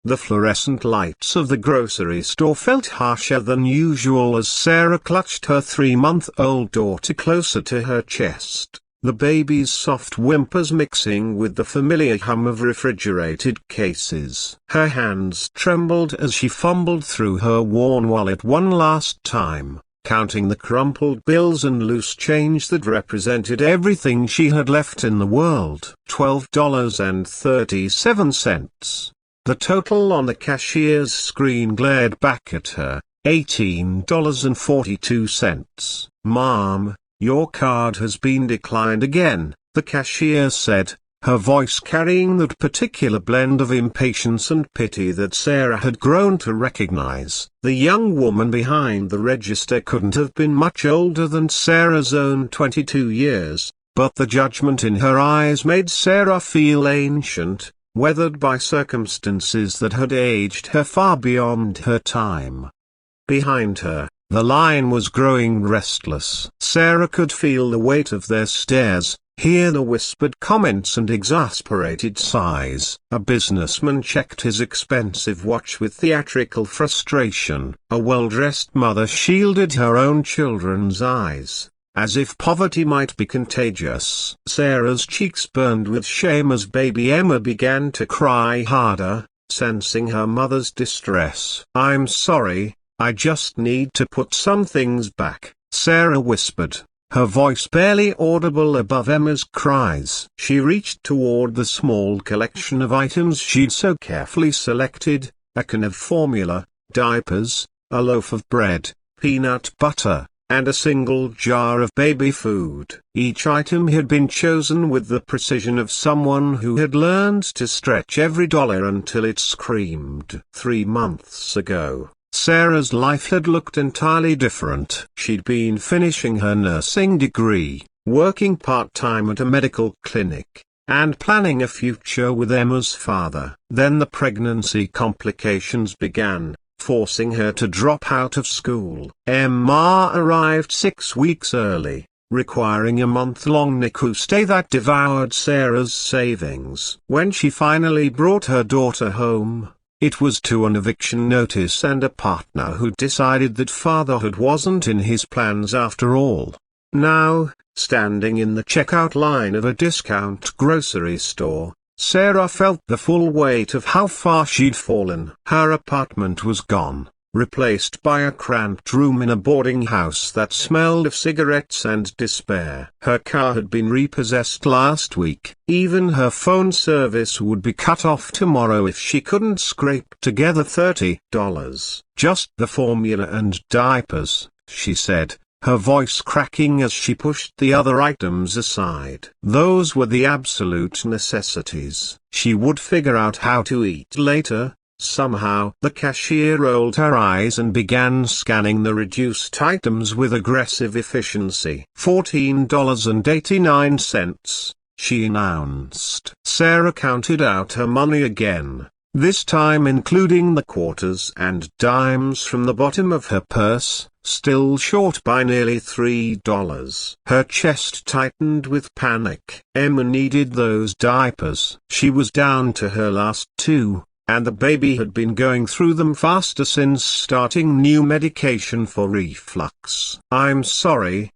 The fluorescent lights of the grocery store felt harsher than usual as Sarah clutched her 3-month-old daughter closer to her chest, the baby's soft whimpers mixing with the familiar hum of refrigerated cases. Her hands trembled as she fumbled through her worn wallet one last time, counting the crumpled bills and loose change that represented everything she had left in the world. $12.37. The total on the cashier's screen glared back at her. $18.42. "Mom, your card has been declined again," the cashier said, her voice carrying that particular blend of impatience and pity that Sarah had grown to recognize. The young woman behind the register couldn't have been much older than Sarah's own 22 years, but the judgment in her eyes made Sarah feel ancient, weathered by circumstances that had aged her far beyond her time. Behind her, the line was growing restless. Sarah could feel the weight of their stares, hear the whispered comments and exasperated sighs. A businessman checked his expensive watch with theatrical frustration. A well-dressed mother shielded her own children's eyes, as if poverty might be contagious. Sarah's cheeks burned with shame as baby Emma began to cry harder, sensing her mother's distress. "I'm sorry, I just need to put some things back," Sarah whispered, her voice barely audible above Emma's cries. She reached toward the small collection of items she'd so carefully selected: a can of formula, diapers, a loaf of bread, peanut butter, and a single jar of baby food. Each item had been chosen with the precision of someone who had learned to stretch every dollar until it screamed. 3 months ago, Sarah's life had looked entirely different. She'd been finishing her nursing degree, working part-time at a medical clinic, and planning a future with Emma's father. Then the pregnancy complications began, forcing her to drop out of school. Emma arrived 6 weeks early, requiring a month-long NICU stay that devoured Sarah's savings. When she finally brought her daughter home, it was to an eviction notice and a partner who decided that fatherhood wasn't in his plans after all. Now, standing in the checkout line of a discount grocery store, Sarah felt the full weight of how far she'd fallen. Her apartment was gone, replaced by a cramped room in a boarding house that smelled of cigarettes and despair. Her car had been repossessed last week. Even her phone service would be cut off tomorrow if she couldn't scrape together $30. "Just the formula and diapers," she said, her voice cracking as she pushed the other items aside. Those were the absolute necessities. She would figure out how to eat later. Somehow. The cashier rolled her eyes and began scanning the reduced items with aggressive efficiency. $14.89, she announced. Sarah counted out her money again, this time including the quarters and dimes from the bottom of her purse, still short by nearly $3. Her chest tightened with panic. Emma needed those diapers. She was down to her last 2. And the baby had been going through them faster since starting new medication for reflux. "I'm sorry,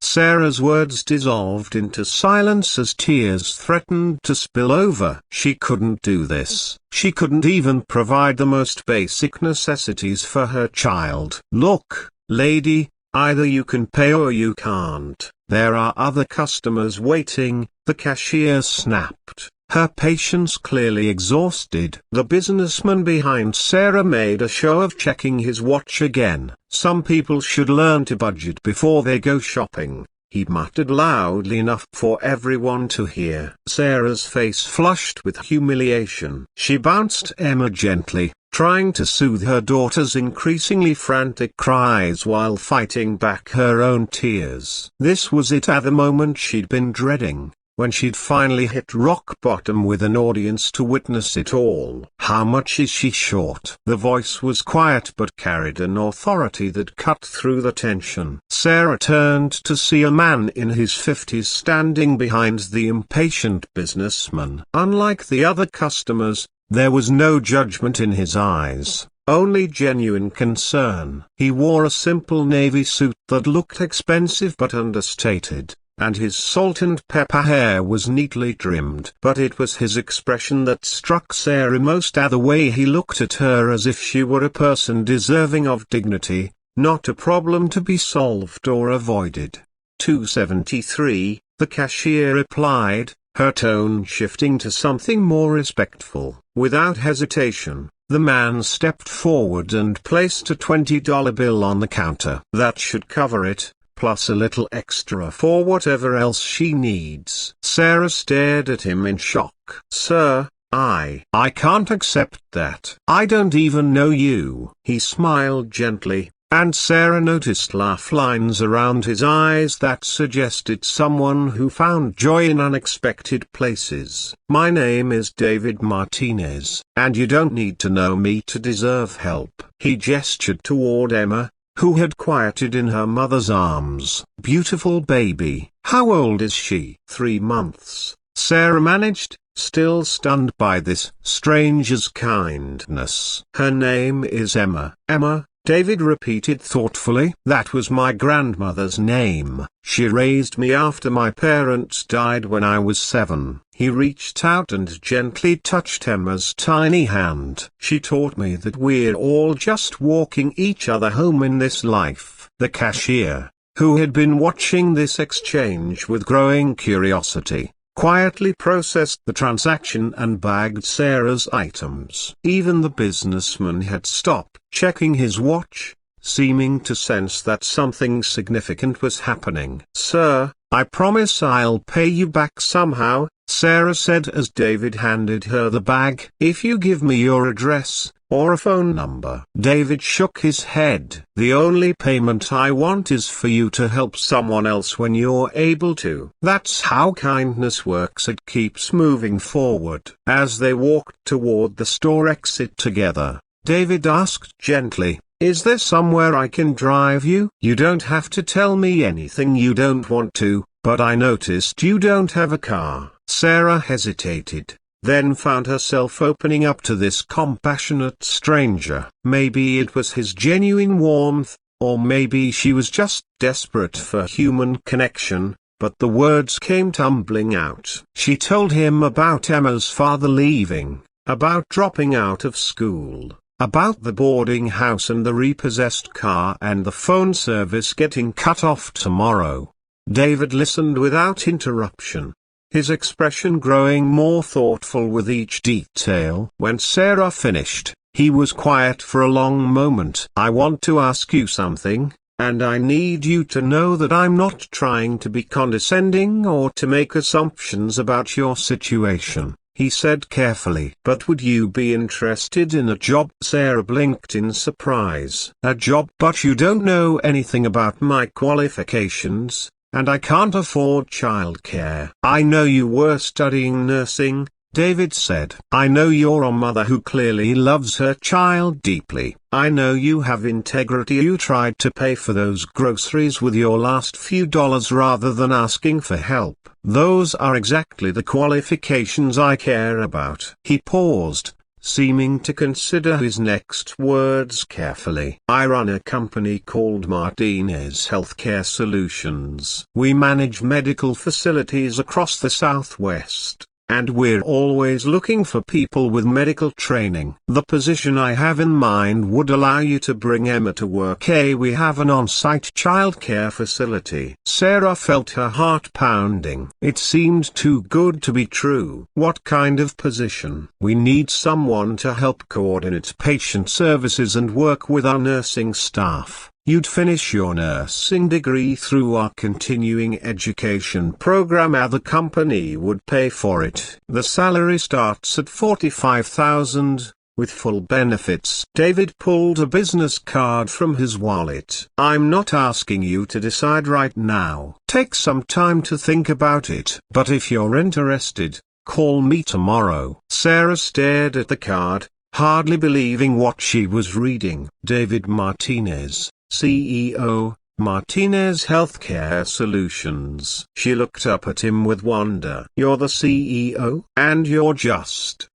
Sarah's words dissolved into silence as tears threatened to spill over. She couldn't do this. She couldn't even provide the most basic necessities for her child. "Look, lady, either you can pay or you can't. There are other customers waiting," the cashier snapped, her patience clearly exhausted. The businessman behind Sarah made a show of checking his watch again. "Some people should learn to budget before they go shopping," he muttered loudly enough for everyone to hear. Sarah's face flushed with humiliation. She bounced Emma gently, trying to soothe her daughter's increasingly frantic cries while fighting back her own tears. This was it, at the moment she'd been dreading, when she'd finally hit rock bottom with an audience to witness it all. "How much is she short?" The voice was quiet but carried an authority that cut through the tension. Sarah turned to see a man in his 50s standing behind the impatient businessman. Unlike the other customers, There was no judgment in his eyes, only genuine concern. He wore a simple navy suit that looked expensive but understated, and his salt and pepper hair was neatly trimmed. But it was his expression that struck Sarah most, the way he looked at her as if she were a person deserving of dignity, not a problem to be solved or avoided. $2.73, the cashier replied, her tone shifting to something more respectful. Without hesitation, the man stepped forward and placed a $20 bill on the counter. That should cover it, plus a little extra for whatever else she needs. Sarah stared at him in shock. Sir, I can't accept that. I don't even know you. He smiled gently, and Sarah noticed laugh lines around his eyes that suggested someone who found joy in unexpected places. My name is David Martinez, and you don't need to know me to deserve help. He gestured toward Emma, who had quieted in her mother's arms. Beautiful baby. How old is she? 3 months, Sarah managed, still stunned by this stranger's kindness. Her name is Emma. Emma, David repeated thoughtfully. That was my grandmother's name. She raised me after my parents died when I was 7. He reached out and gently touched Emma's tiny hand. She taught me that we're all just walking each other home in this life. The cashier, who had been watching this exchange with growing curiosity, quietly processed the transaction and bagged Sarah's items. Even the businessman had stopped checking his watch, seeming to sense that something significant was happening. Sir, I promise I'll pay you back somehow, Sarah said as David handed her the bag. If you give me your address, or a phone number. David shook his head. The only payment I want is for you to help someone else when you're able to. That's how kindness works. It keeps moving forward. As they walked toward the store exit together, David asked gently, is there somewhere I can drive you? You don't have to tell me anything you don't want to, but I noticed you don't have a car. Sarah hesitated, then found herself opening up to this compassionate stranger. Maybe it was his genuine warmth, or maybe she was just desperate for human connection, but the words came tumbling out. She told him about Emma's father leaving, about dropping out of school, about the boarding house and the repossessed car and the phone service getting cut off tomorrow. David listened without interruption, his expression growing more thoughtful with each detail. When Sarah finished, he was quiet for a long moment. I want to ask you something, and I need you to know that I'm not trying to be condescending or to make assumptions about your situation, he said carefully. But would you be interested in a job? Sarah blinked in surprise. A job? But you don't know anything about my qualifications, and I can't afford childcare. I know you were studying nursing, David said. I know you're a mother who clearly loves her child deeply. I know you have integrity. You tried to pay for those groceries with your last few dollars rather than asking for help. Those are exactly the qualifications I care about. He paused, seeming to consider his next words carefully. I run a company called Martinez Healthcare Solutions. We manage medical facilities across the Southwest, and we're always looking for people with medical training. The position I have in mind would allow you to bring Emma to work. We have an on-site childcare facility. Sarah felt her heart pounding. It seemed too good to be true. What kind of position? We need someone to help coordinate patient services and work with our nursing staff. You'd finish your nursing degree through our continuing education program. The company would pay for it. The salary starts at $45,000, with full benefits. David pulled a business card from his wallet. I'm not asking you to decide right now. Take some time to think about it. But if you're interested, call me tomorrow. Sarah stared at the card, hardly believing what she was reading. David Martinez, CEO, Martinez Healthcare Solutions. She looked up at him with wonder. You're the CEO? And you're just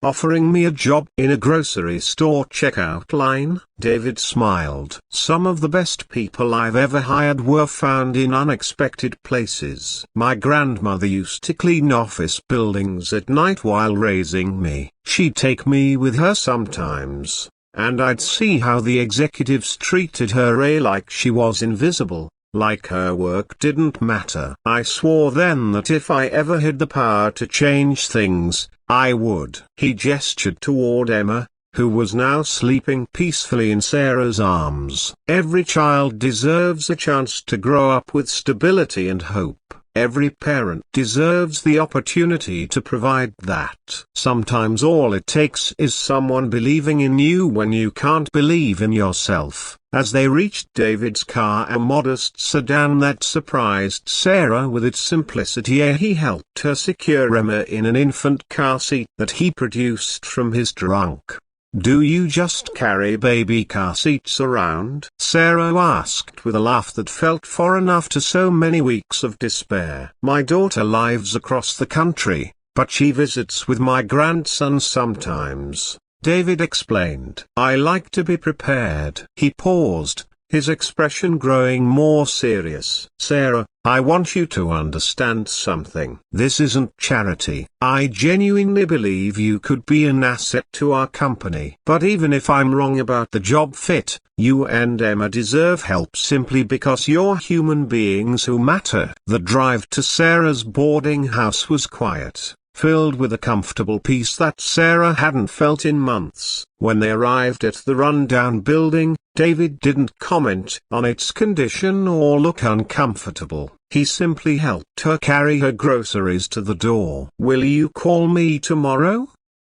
offering me a job in a grocery store checkout line. David smiled. Some of the best people I've ever hired were found in unexpected places. My grandmother used to clean office buildings at night while raising me. She'd take me with her sometimes, and I'd see how the executives treated her like she was invisible. Like her work didn't matter. I swore then that if I ever had the power to change things, I would. He gestured toward Emma, who was now sleeping peacefully in Sarah's arms. Every child deserves a chance to grow up with stability and hope. Every parent deserves the opportunity to provide that. Sometimes all it takes is someone believing in you when you can't believe in yourself. As they reached David's car, a modest sedan that surprised Sarah with its simplicity, he helped her secure Emma in an infant car seat that he produced from his trunk. "Do you just carry baby car seats around?" Sarah asked with a laugh that felt foreign after so many weeks of despair. "My daughter lives across the country, but she visits with my grandson sometimes," David explained. "I like to be prepared." He paused, his expression growing more serious. "Sarah, I want you to understand something. This isn't charity. I genuinely believe you could be an asset to our company. But even if I'm wrong about the job fit, you and Emma deserve help simply because you're human beings who matter." The drive to Sarah's boarding house was quiet, filled with a comfortable peace that Sarah hadn't felt in months. When they arrived at the rundown building, David didn't comment on its condition or look uncomfortable. He simply helped her carry her groceries to the door. "Will you call me tomorrow?"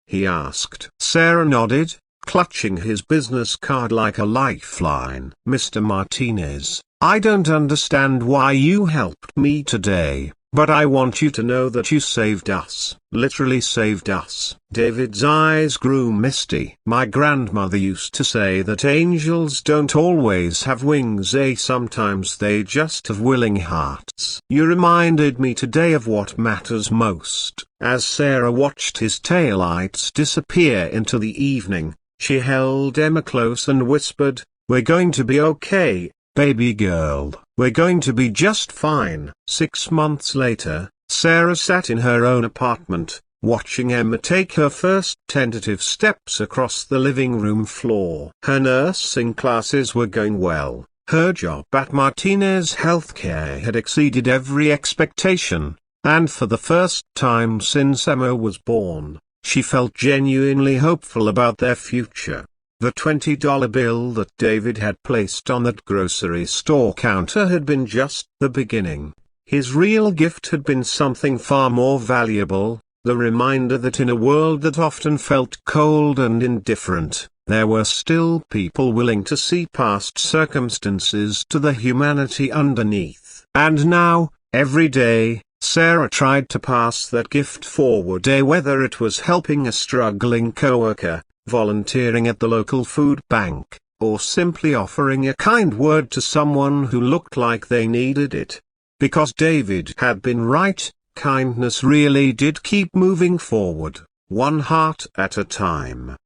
he asked. Sarah nodded, clutching his business card like a lifeline. "Mr. Martinez, I don't understand why you helped me today, but I want you to know that you saved us." "Literally saved us." David's eyes grew misty. "My grandmother used to say that angels don't always have wings, sometimes they just have willing hearts. You reminded me today of what matters most." As Sarah watched his taillights disappear into the evening, she held Emma close and whispered, "We're going to be okay, baby girl. We're going to be just fine." 6 months later, Sarah sat in her own apartment, watching Emma take her first tentative steps across the living room floor. Her nursing classes were going well. Her job at Martinez Healthcare had exceeded every expectation, and for the first time since Emma was born, she felt genuinely hopeful about their future. The $20 bill that David had placed on that grocery store counter had been just the beginning. His real gift had been something far more valuable, the reminder that in a world that often felt cold and indifferent, there were still people willing to see past circumstances to the humanity underneath. And now, every day, Sarah tried to pass that gift forward, whether it was helping a struggling coworker, volunteering at the local food bank, or simply offering a kind word to someone who looked like they needed it. Because David had been right, kindness really did keep moving forward, one heart at a time.